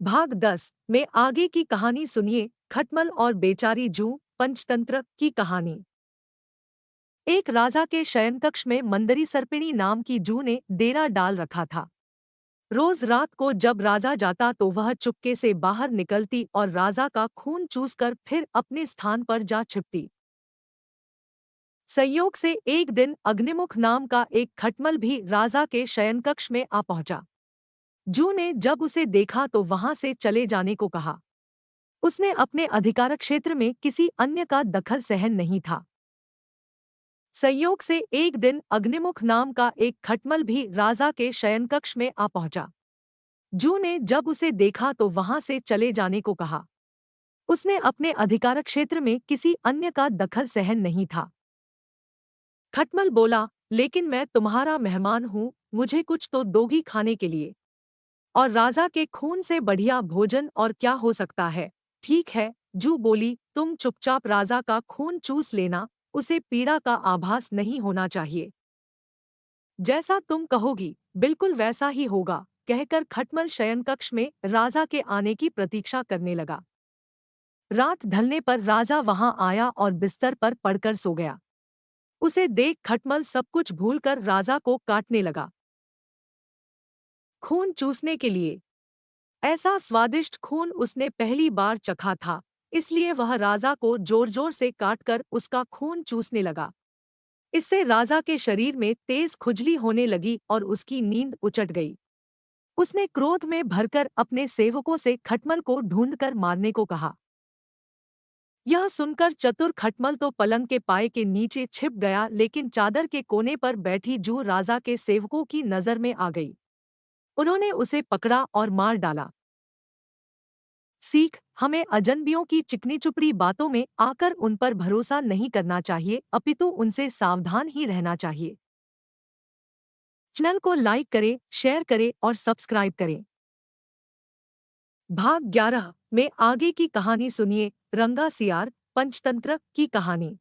भाग 10 में आगे की कहानी सुनिए। खटमल और बेचारी जूं, पंचतंत्र की कहानी। एक राजा के शयनकक्ष में मंदरी सर्पिणी नाम की जूं ने डेरा डाल रखा था। रोज रात को जब राजा जाता तो वह चुपके से बाहर निकलती और राजा का खून चूसकर फिर अपने स्थान पर जा छिपती। संयोग से एक दिन अग्निमुख नाम का एक खटमल भी राजा के शयनकक्ष में आ पहुंचा। जूं ने जब उसे देखा तो वहां से चले जाने को कहा। उसने अपने अधिकार क्षेत्र में किसी अन्य का दखल सहन नहीं था। संयोग से एक दिन अग्निमुख नाम का एक खटमल भी राजा के शयनकक्ष में आ पहुंचा। जू ने जब उसे देखा तो वहां से चले जाने को कहा। उसने अपने अधिकार क्षेत्र में किसी अन्य का दखल सहन नहीं था। खटमल बोला, लेकिन मैं तुम्हारा मेहमान हूं, मुझे कुछ तो दोगी खाने के लिए। और राजा के खून से बढ़िया भोजन और क्या हो सकता है। ठीक है, जू बोली, तुम चुपचाप राजा का खून चूस लेना, उसे पीड़ा का आभास नहीं होना चाहिए। जैसा तुम कहोगी बिल्कुल वैसा ही होगा, कहकर खटमल शयनकक्ष में राजा के आने की प्रतीक्षा करने लगा। रात ढलने पर राजा वहां आया और बिस्तर पर पड़कर सो गया। उसे देख खटमल सब कुछ भूलकर राजा को काटने लगा। खून चूसने के लिए ऐसा स्वादिष्ट खून उसने पहली बार चखा था, इसलिए वह राजा को जोर जोर से काटकर उसका खून चूसने लगा। इससे राजा के शरीर में तेज खुजली होने लगी और उसकी नींद उचट गई। उसने क्रोध में भरकर अपने सेवकों से खटमल को ढूंढकर मारने को कहा। यह सुनकर चतुर खटमल तो पलंग के पाए के नीचे छिप गया, लेकिन चादर के कोने पर बैठी जूं राजा के सेवकों की नजर में आ गई। उन्होंने उसे पकड़ा और मार डाला। सीख, हमें अजनबियों की चिकनी चुपड़ी बातों में आकर उन पर भरोसा नहीं करना चाहिए, अपितु उनसे सावधान ही रहना चाहिए। चैनल को लाइक करें, शेयर करें और सब्सक्राइब करें। भाग 11 में आगे की कहानी सुनिए। रंगा सियार, पंचतंत्र की कहानी।